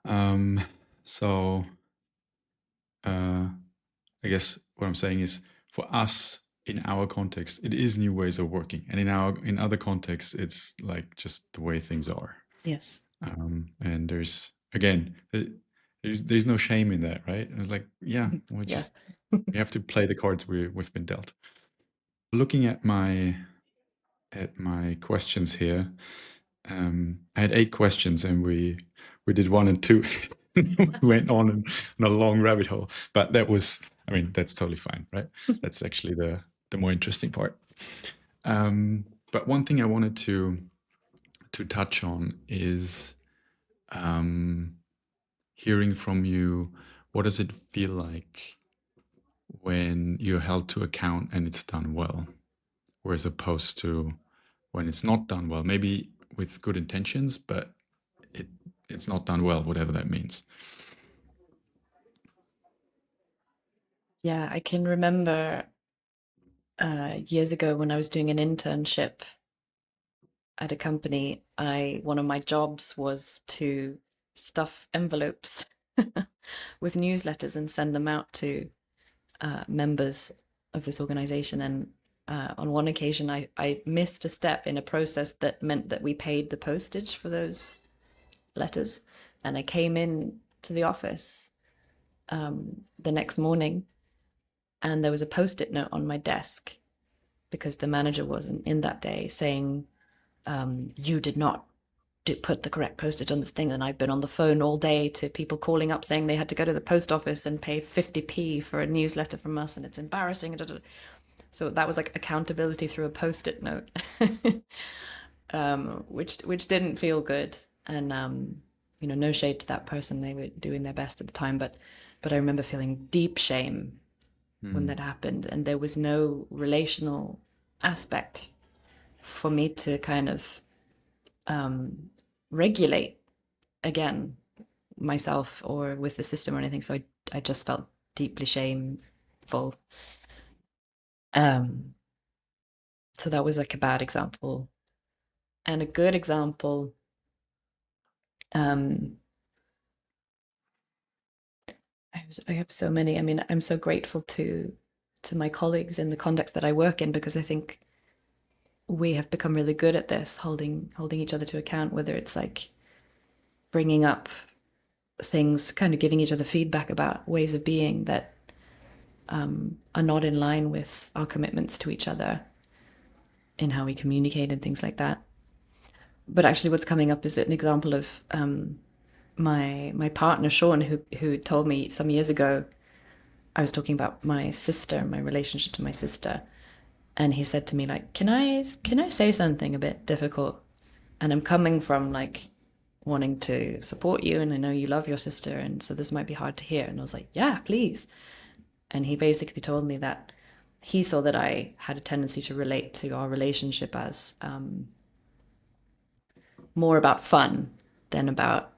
Um, so uh, I guess what I'm saying is, for us in our context, it is new ways of working, and in other contexts, it's like just the way things are. Yes. And there's again, there's no shame in that, right? It's like, yeah, Yeah. we have to play the cards we've been dealt. Looking at my questions here, I had 8 questions, and we did 1 and 2. We went on a long rabbit hole, but I mean, that's totally fine, right? That's actually the more interesting part. But one thing I wanted to touch on is, um, hearing from you. What does it feel like when you're held to account and it's done well, or as opposed to when it's not done well? Maybe with good intentions, but it it's not done well, whatever that means. Yeah, I can remember years ago when I was doing an internship at a company, one of my jobs was to stuff envelopes with newsletters and send them out to members of this organization. And on one occasion, I missed a step in a process that meant that we paid the postage for those letters. And I came in to the office the next morning, and there was a post-it note on my desk because the manager wasn't in that day, saying, you did not put the correct postage on this thing. And I've been on the phone all day to people calling up saying they had to go to the post office and pay 50p for a newsletter from us, and it's embarrassing. So that was like accountability through a post-it note, which didn't feel good. And no shade to that person; they were doing their best at the time. But I remember feeling deep shame when Mm, that happened, and there was no relational aspect for me to kind of regulate again myself or with the system or anything. So I just felt deeply shameful. Um, so that was like a bad example. And a good example, um, I have so many. I mean, I'm so grateful to my colleagues in the context that I work in, because I think we have become really good at this, holding each other to account, whether it's like bringing up things, kind of giving each other feedback about ways of being that are not in line with our commitments to each other in how we communicate and things like that. But actually, what's coming up is an example of my partner Sean, who told me some years ago. I was talking about my sister, my relationship to my sister, and he said to me like, "Can I say something a bit difficult?" And I'm coming from like wanting to support you, and I know you love your sister, and so this might be hard to hear. And I was like, "Yeah, please." And he basically told me that he saw that I had a tendency to relate to our relationship as more about fun than about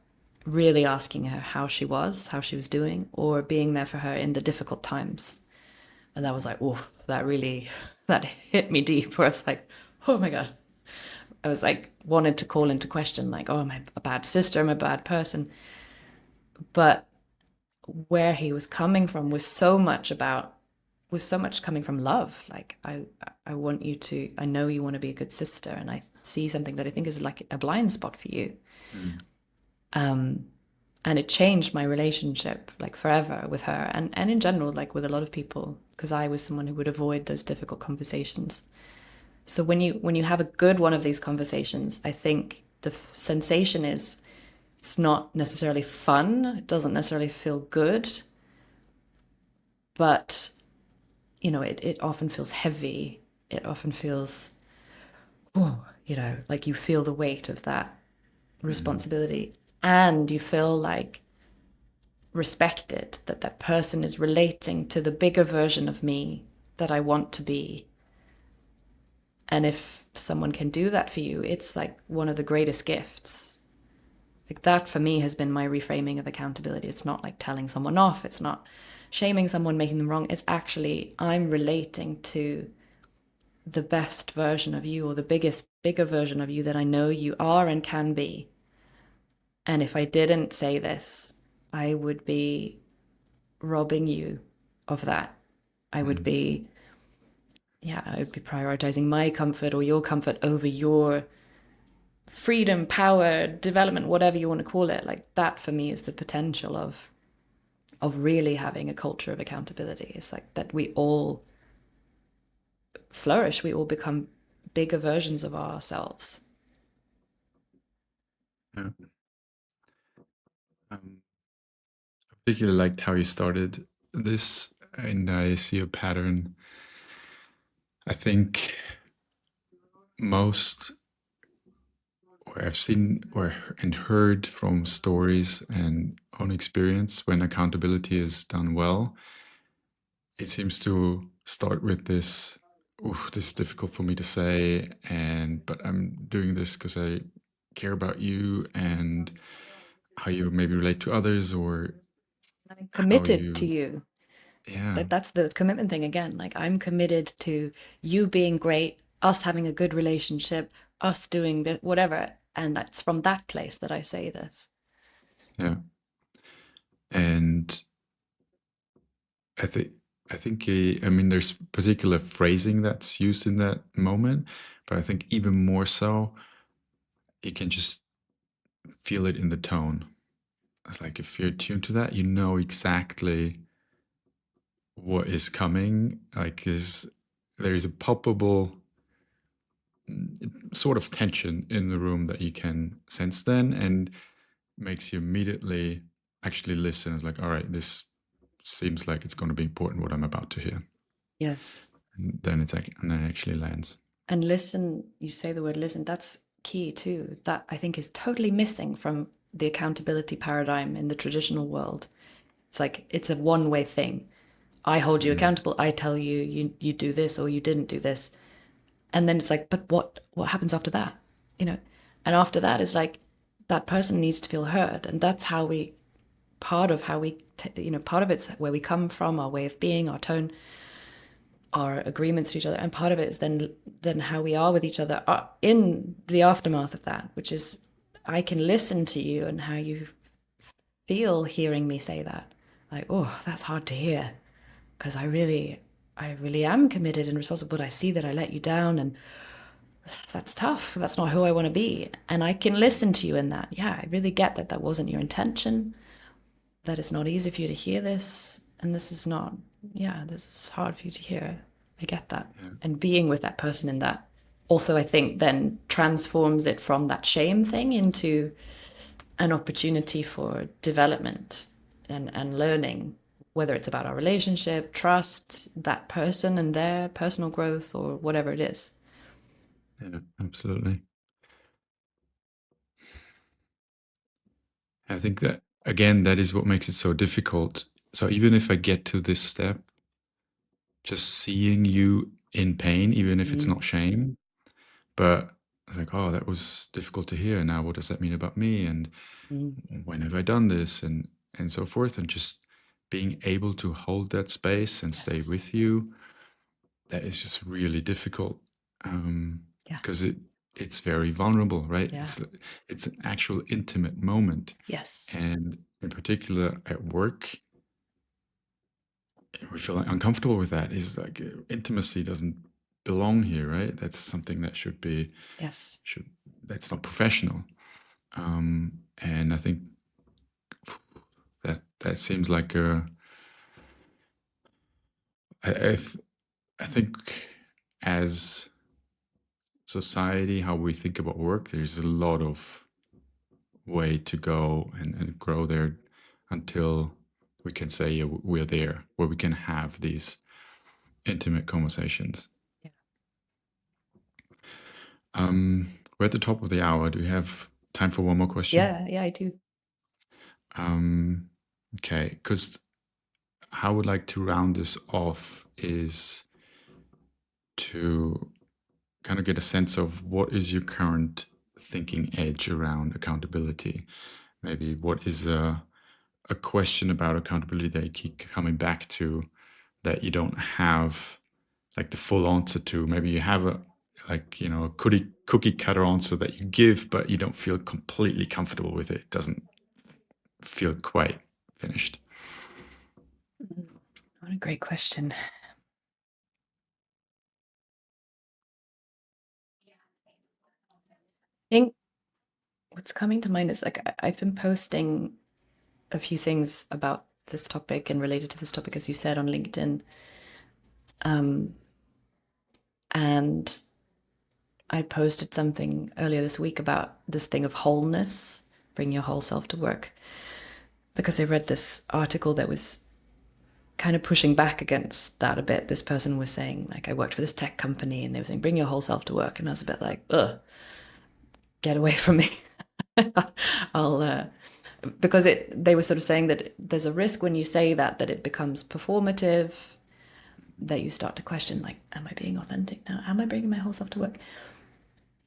really asking her how she was doing, or being there for her in the difficult times. And that was like, oh, that really, that hit me deep, where I was like, oh my God. I was like, wanted to call into question, like, oh, am I a bad sister? Am I a bad person? But where he was coming from was so much coming from love. Like, I want you to, I know you want to be a good sister, and I see something that I think is like a blind spot for you. mm, And it changed my relationship like forever with her, and in general, like with a lot of people, because I was someone who would avoid those difficult conversations. So when you have a good one of these conversations, I think the sensation is it's not necessarily fun. It doesn't necessarily feel good, but it often feels heavy. It often feels, oh, like you feel the weight of that Mhm. responsibility, and you feel like respected, that that person is relating to the bigger version of me that I want to be. And if someone can do that for you, it's like one of the greatest gifts. Like that for me has been my reframing of accountability. It's not like telling someone off, it's not shaming someone, making them wrong. It's actually I'm relating to the best version of you, or the bigger version of you that I know you are and can be. And if I didn't say this, I would be robbing you of that. I would Mhm. be, yeah, I would be prioritizing my comfort or your comfort over your freedom, power, development, whatever you want to call it. Like that for me is the potential of really having a culture of accountability. It's like that we all flourish, we all become bigger versions of ourselves. Yeah. Um, I particularly liked how you started this, and I see a pattern. I think most, or I've seen or and heard from stories and own experience, when accountability is done well, it seems to start with this. Oh, this is difficult for me to say, and but I'm doing this because I care about you and how you maybe relate to others, or I'm how committed to you, you. yeah, That's the commitment thing again. Like I'm committed to you being great, us having a good relationship, us doing this, whatever. And it's from that place that I say this. yeah. And I think I think I mean there's particular phrasing that's used in that moment, but I think even more so, you can just feel it in the tone. It's like if you're tuned to that, you know exactly what is coming. Like is there is a palpable sort of tension in the room that you can sense then, and makes you immediately actually listen. It's like, all right, this seems like it's going to be important what I'm about to hear. Yes. And then and then it actually lands. And listen, you say the word listen, that's key too. That I think is totally missing from the accountability paradigm in the traditional world. It's like it's a one-way thing. I hold you Mm, accountable. I tell you you do this or you didn't do this. And then it's like, but what happens after that? You know? And after that is like that person needs to feel heard. And that's how we part of how we part of it's where we come from, our way of being, our tone, our agreements to each other, and part of it is then how we are with each other in the aftermath of that, which is I can listen to you and how you feel hearing me say that. Like, oh, that's hard to hear because I really am committed and responsible, but I see that I let you down, and that's tough. That's not who I want to be. And I can listen to you in that. Yeah, I really get that that wasn't your intention, that it's not easy for you to hear this. And this is not, yeah, this is hard for you to hear. I get that. yeah, And being with that person in that also, I think, then transforms it from that shame thing into an opportunity for development and learning, whether it's about our relationship, trust, that person and their personal growth, or whatever it is. yeah, absolutely. I think that again, that is what makes it so difficult. So even if I get to this step, just seeing you in pain, even if it's Mm, not shame, but it's like, oh, that was difficult to hear. Now, what does that mean about me? And mm, when have I done this? And so forth. And just being able to hold that space and stay yes. with you, that is just really difficult. Yeah. Because it's very vulnerable, right? Yeah. It's an actual intimate moment. Yes. And in particular at work, we feel uncomfortable with that. Is like intimacy doesn't belong here, right? That's something that Yes. should that's not professional. And I think that seems like a. I, I, th- I think as society, how we think about work, there's a lot of way to go and grow there until we can say, yeah, we're there, where we can have these intimate conversations. Yeah. We're at the top of the hour. Do we have time for one more question? Yeah, yeah, I do. Um, okay, because how I would like to round this off is to kind of get a sense of what is your current thinking edge around accountability. Maybe what is a question about accountability that you keep coming back to that you don't have like the full answer to. Maybe you have a like a cookie cutter answer that you give, but you don't feel completely comfortable with it. It doesn't feel quite finished. What a great question. I think what's coming to mind is like I've been posting a few things about this topic and related to this topic, as you said, on LinkedIn. And I posted something earlier this week about this thing of wholeness, bring your whole self to work, because I read this article that was kind of pushing back against that a bit. This person was saying, like, I worked for this tech company and they were saying, bring your whole self to work. And I was a bit like, ugh, get away from me. I'll, because they were sort of saying that there's a risk when you say that it becomes performative, that you start to question, like, am I being authentic now? Am I bringing my whole self to work?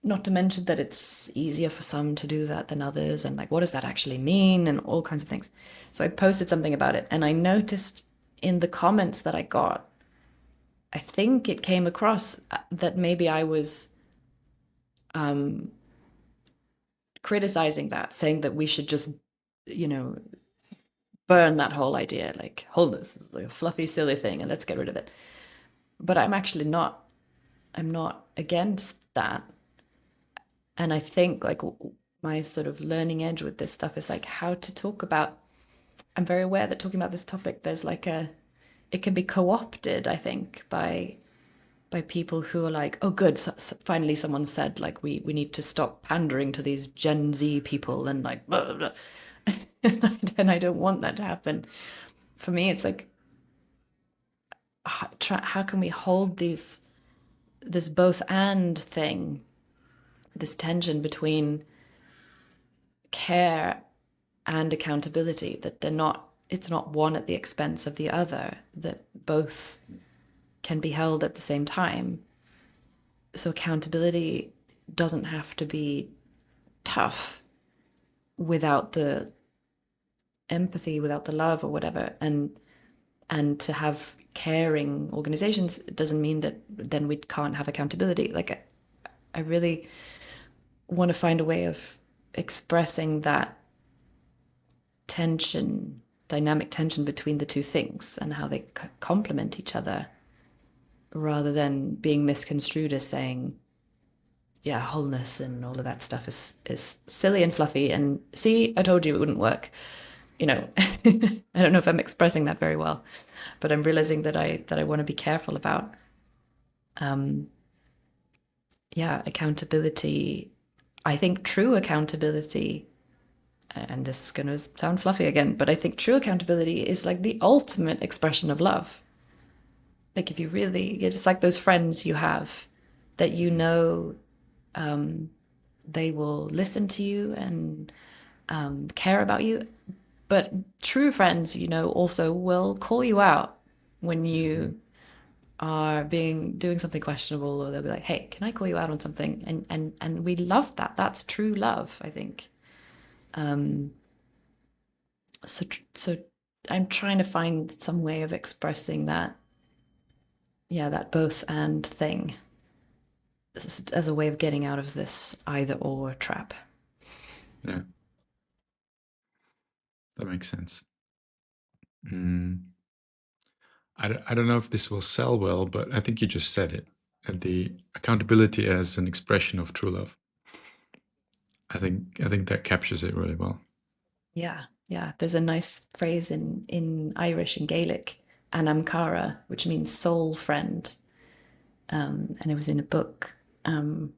Not to mention that it's easier for some to do that than others. And like, what does that actually mean? And all kinds of things. So I posted something about it. And I noticed in the comments that I got, I think it came across that maybe I was criticizing that, saying that we should just, you know, burn that whole idea, like wholeness is like a fluffy, silly thing, and let's get rid of it. But I'm actually not. I'm not against that. And I think like my sort of learning edge with this stuff is like how to talk about. I'm very aware that talking about this topic, there's like it can be co-opted, I think, by people who are like, oh, good, finally someone said like we need to stop pandering to these Gen Z people and like, blah, blah, blah. And I don't want that to happen. For me, it's like, how can we hold this both and thing, this tension between care and accountability, that they're not, it's not one at the expense of the other, that both can be held at the same time. So accountability doesn't have to be tough without the empathy, without the love or whatever. And to have caring organizations, it doesn't mean that then we can't have accountability. Like I really want to find a way of expressing that tension, dynamic tension between the two things and how they complement each other, rather than being misconstrued as saying, yeah, wholeness and all of that stuff is silly and fluffy. And see, I told you it wouldn't work. You know, I don't know if I'm expressing that very well, but I'm realizing that I want to be careful about, um, yeah, accountability. I think true accountability, and this is going to sound fluffy again, but I think true accountability is like the ultimate expression of love. Like if you really, it's like those friends you have that you know, they will listen to you and care about you. But true friends, you know, also will call you out when you are doing something questionable, or they'll be like, "Hey, can I call you out on something?" And we love that. That's true love, I think. So I'm trying to find some way of expressing that, yeah, that both and thing as a way of getting out of this either or trap. Yeah, that makes sense. Mm. I don't know if this will sell well, but I think you just said it. And the accountability as an expression of true love. I think that captures it really well. Yeah. Yeah, there's a nice phrase in Irish and Gaelic, anamcara, which means soul friend. And it was in a book. Oh,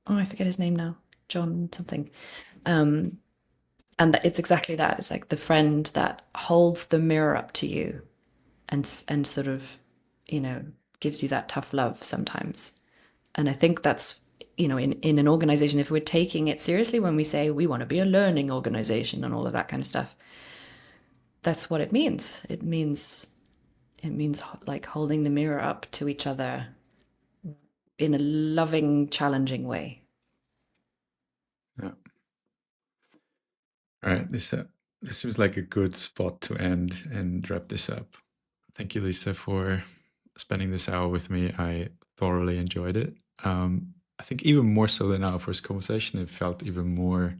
I forget his name now. John something. Um, and it's exactly that. It's like the friend that holds the mirror up to you and sort of, you know, gives you that tough love sometimes. And I think that's, in an organization, if we're taking it seriously when we say we want to be a learning organization and all of that kind of stuff, that's what it means. It means like holding the mirror up to each other in a loving, challenging way. Yeah. All right, Lisa, this seems like a good spot to end and wrap this up. Thank you, Lisa, for spending this hour with me. I thoroughly enjoyed it. I think even more so than our first conversation, it felt even more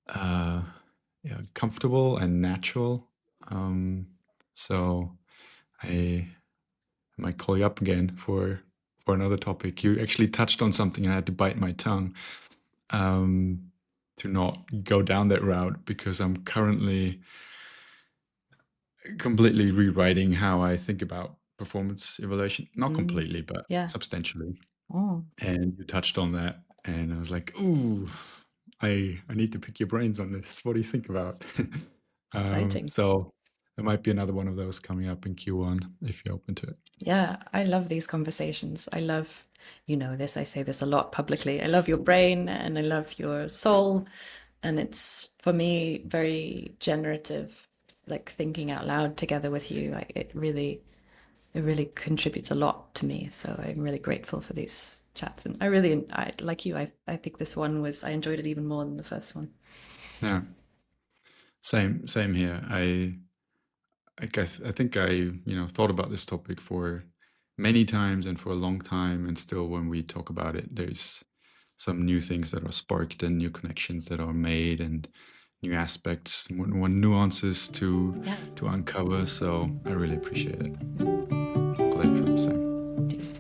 uh, yeah, comfortable and natural. Um, so I might call you up again for another topic. You actually touched on something I had to bite my tongue um, to not go down that route because I'm currently completely rewriting how I think about performance evaluation. Not Mm, completely, but yeah. substantially. Oh, And you touched on that, and I was like, "Ooh, I need to pick your brains on this. What do you think about?" exciting. So there might be another one of those coming up in Q1 if you're open to it. Yeah, I love these conversations. I love, this, I say this a lot publicly. I love your brain and I love your soul. And it's for me very generative, like thinking out loud together with you. Like it really contributes a lot to me. So I'm really grateful for these chats. And I like you. I think this one I enjoyed it even more than the first one. Yeah, same here. I guess I think I thought about this topic for many times and for a long time, and still when we talk about it, there's some new things that are sparked and new connections that are made and new aspects, more nuances Yeah. to uncover. So I really appreciate it. Glad you feel the same.